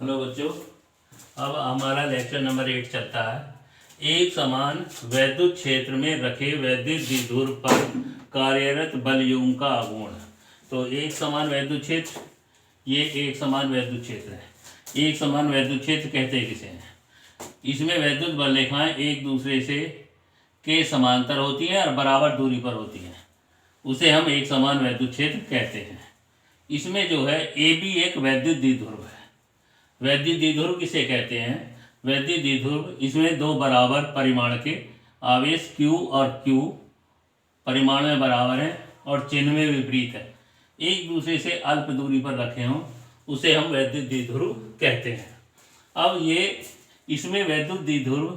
Hello बच्चों, अब हमारा लेक्चर नंबर 8 चलता है। एक समान वैद्युत क्षेत्र में रखे वैद्युत द्विध्रुव पर कार्यरत बल युग्म का आघूर्ण। तो एक समान वैद्युत क्षेत्र, ये एक समान वैद्युत क्षेत्र है। एक समान वैद्युत क्षेत्र कहते हैं किसे हैं? इसमें वैद्युत बल रेखाएं एक दूसरे से के समांतर होती हैं और बराबर दूरी पर होती हैं, उसे हम एक समान वैद्युत क्षेत्र कहते हैं। इसमें जो है ए बी एक वैद्युत द्विध्रुव है। वैद्युत द्विध्रुव किसे कहते हैं? वैद्युत द्विध्रुव, इसमें दो बराबर परिमाण के आवेश Q और Q परिमाण में बराबर हैं और चिन्ह में विपरीत है, एक दूसरे से अल्प दूरी पर रखे हों, उसे हम वैद्युत द्विध्रुव कहते हैं। अब ये इसमें वैद्युत द्विध्रुव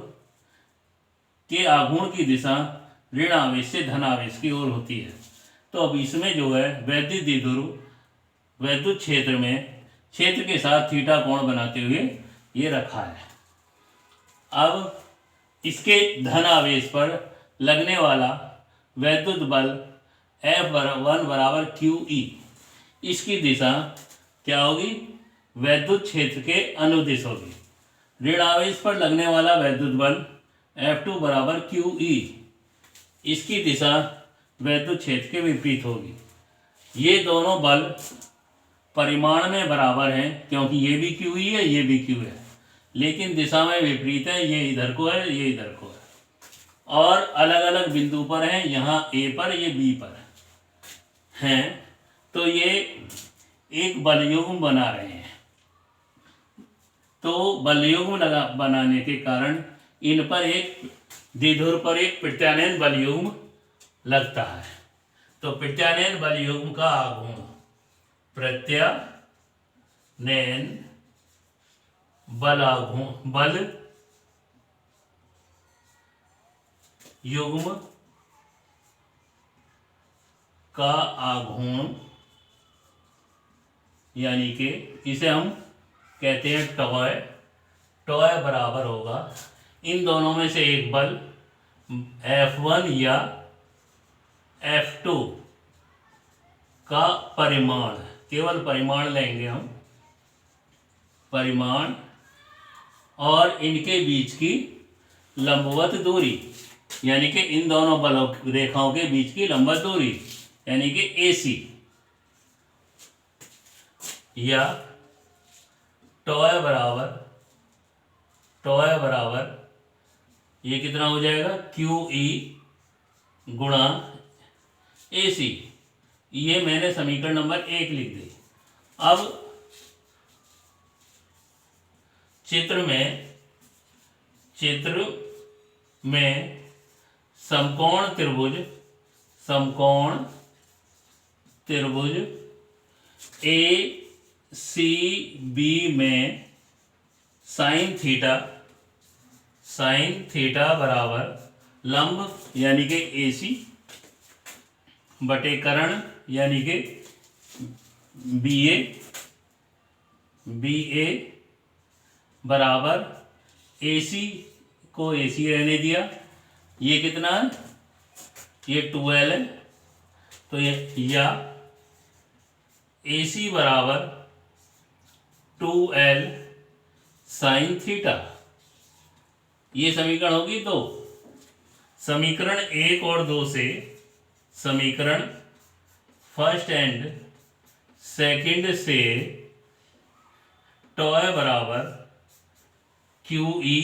के आघूर्ण की दिशा ऋण आवेश से धन आवेश की ओर होती है। तो अब इसमें जो है वैद्युत द्विध्रुव वैद्युत क्षेत्र में क्षेत्र के साथ थीटा कोण बनाते हुए ये रखा है। अब इसके धन आवेश पर लगने वाला वैद्युत बल F1 बराबर QE, इसकी दिशा क्या होगी? वैद्युत क्षेत्र के अनुदिश होगी। ऋण आवेश पर लगने वाला वैद्युत बल F2 बराबर QE, इसकी दिशा वैद्युत क्षेत्र के विपरीत होगी। ये दोनों बल परिमाण में बराबर हैं, क्योंकि ये भी Q ही है, ये भी Q है, लेकिन दिशा में विपरीत है। ये इधर को है, ये इधर को है, और अलग अलग बिंदु पर हैं। यहाँ A पर, ये B पर हैं। तो ये एक बलयुग्म बना रहे हैं। तो बलयुग्म बनाने के कारण इन पर एक द्विध्रुव पर एक प्रत्यानयन बलयुग्म लगता है। तो प्रत्यानयन बलयुग्म का आघूर्ण प्रत्यानयन बल युग्म का आघूर्ण, यानी कि इसे हम कहते हैं टॉय। टॉय बराबर होगा इन दोनों में से एक बल F1 या F2 का परिमाण, केवल परिमाण लेंगे हम, परिमाण, और इनके बीच की लंबवत दूरी, यानी कि इन दोनों बलों रेखाओं के बीच की लंबवत दूरी, यानी कि AC, या टॉय बराबर ये कितना हो जाएगा? QE गुणा AC। ये मैंने समीकरण नंबर 1 लिख दी। अब चित्र में समकोण त्रिभुज ACB में साइन थीटा बराबर लंब, यानी कि AC, बटे कर्ण, यानी कि BA बराबर AC को AC रहने दिया। ये कितना है? ये 2L है। तो ये या AC बराबर 2L साइन थीटा। ये समीकरण होगी 2। समीकरण 1 और 2 से समीकरण फर्स्ट एंड सेकंड से टॉय बराबर QE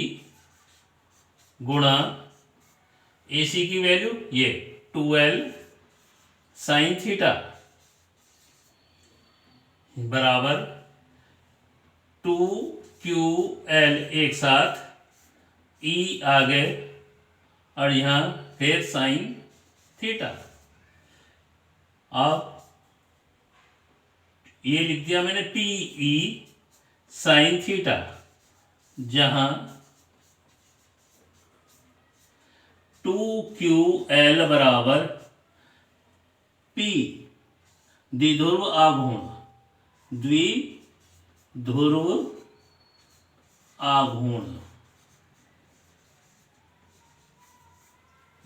गुणा AC की वैल्यू ये 2L साइन थीटा बराबर 2QL, एक साथ E आ गए और यहाँ फिर साइन थीटा। अब ये लिख दिया मैंने TE साइन थीटा, जहां 2QL बराबर P द्विध्रुव आघूर्ण,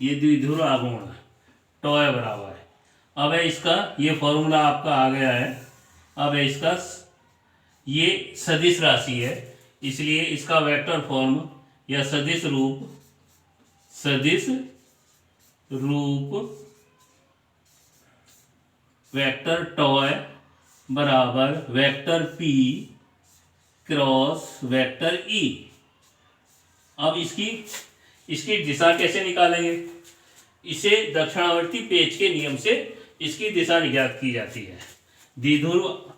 ये द्विध्रुव आघूर्ण टॉय बराबर है। अब है इसका ये फॉर्मूला आपका आ गया है। अब है इसका ये सदिश राशि है, इसलिए इसका वेक्टर फॉर्म या सदिश रूप वेक्टर टॉय बराबर vector p cross vector e। अब इसकी दिशा कैसे निकालेंगे? इसे दक्षिणावर्ती पेच के नियम से इसकी दिशा ज्ञात की जाती है। द्विध्रुव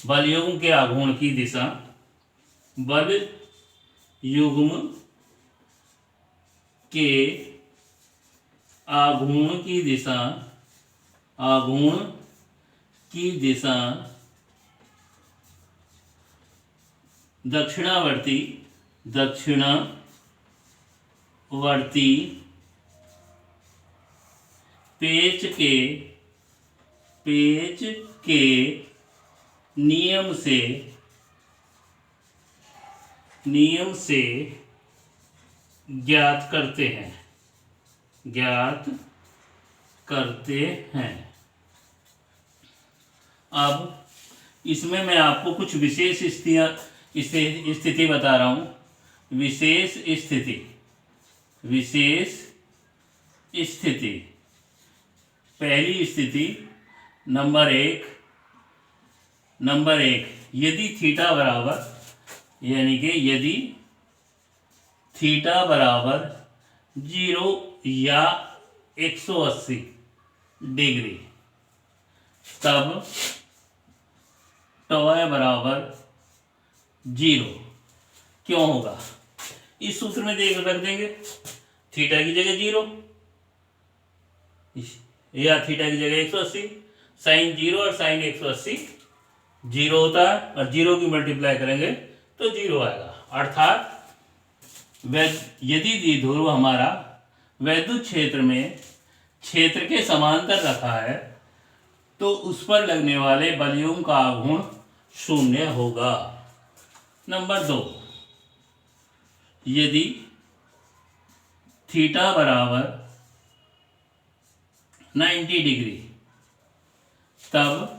बलयुग्म के आघूर्ण की दिशा, बल युग्म के आघूर्ण की दिशा दक्षिणावर्ती पेच के नियम से ज्ञात करते हैं। अब इसमें मैं आपको कुछ विशेष स्थिति बता रहा हूं। विशेष स्थिति पहली स्थिति नंबर एक, यदि थीटा बराबर, यानी कि यदि थीटा बराबर 0 या 180 डिग्री, तब टॉय बराबर 0 क्यों होगा? इस सूत्र में रख देंगे थीटा की जगह 0 या थीटा की जगह 180, साइन 0 और साइन 180 0 होता है, और 0 की मल्टीप्लाई करेंगे तो 0 आएगा। अर्थात यदि द्विध्रुव हमारा वैद्युत क्षेत्र के समांतर रखा है तो उस पर लगने वाले बलयुग्म का आघूर्ण 0 होगा। नंबर 2, यदि थीटा बराबर 90 डिग्री, तब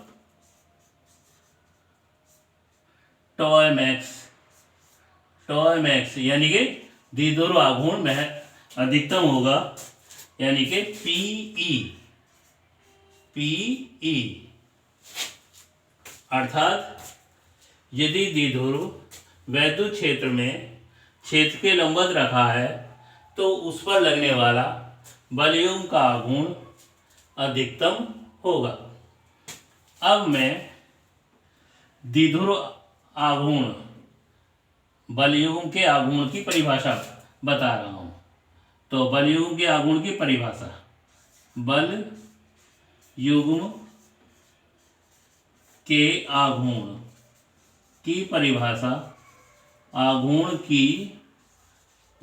टॉय मैक्स यानी कि द्विध्रुव आघूर्ण में अधिकतम होगा, यानी कि PE। अर्थात यदि द्विध्रुव वैद्युत क्षेत्र के लंबवत रखा है तो उस पर लगने वाला बलयुग्म का आघूर्ण अधिकतम होगा। अब मैं द्विध्रुव आघूर्ण बलयुग्म के आघूर्ण की परिभाषा बता रहा हूं। तो बलयुग्म के आघूर्ण की परिभाषा, बल युग्म के आघूर्ण की परिभाषा, आघूर्ण की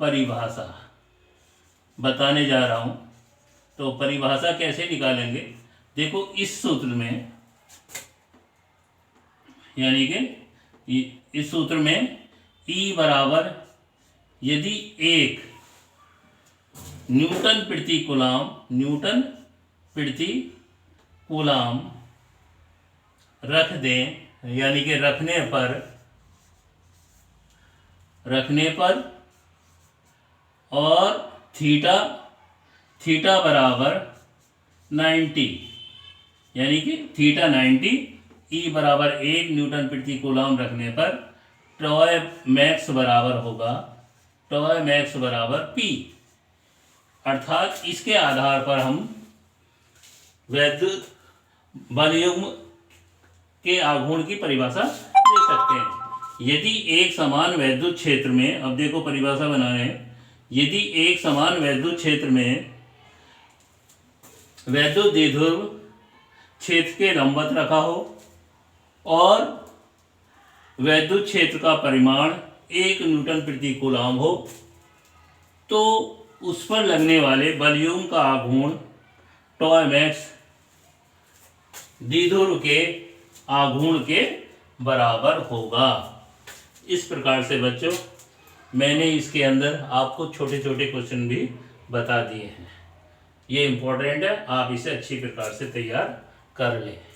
परिभाषा बताने जा रहा हूं। तो परिभाषा कैसे निकालेंगे? देखो इस सूत्र में, यानी कि इस सूत्र में E बराबर, यदि एक न्यूटन प्रति कूलाम रख दें, यानी कि रखने पर और थीटा बराबर 90, यानी कि थीटा 90, E बराबर 1 न्यूटन प्रति कूलाम रखने पर टॉय मैक्स बराबर P। अर्थात इसके आधार पर हम वैद्युत बलयुग्म के आघूर्ण की परिभाषा दे सकते हैं। यदि एक समान वैद्युत क्षेत्र में, अब देखो परिभाषा बना रहे हैं, यदि एक समान वैद्युत क्षेत्र में वैद्युत द्विध्रुव क्षेत्र के लंबवत रखा हो और वैद्युत क्षेत्र का परिमाण 1 न्यूटन प्रति कूलाम हो, तो उस पर लगने वाले बलयुग्म का आघूर्ण टॉय मैक्स द्विध्रुव के आघूर्ण के बराबर होगा। इस प्रकार से बच्चों मैंने इसके अंदर आपको छोटे छोटे क्वेश्चन भी बता दिए हैं। ये इम्पोर्टेंट है, आप इसे अच्छी प्रकार से तैयार कर लें।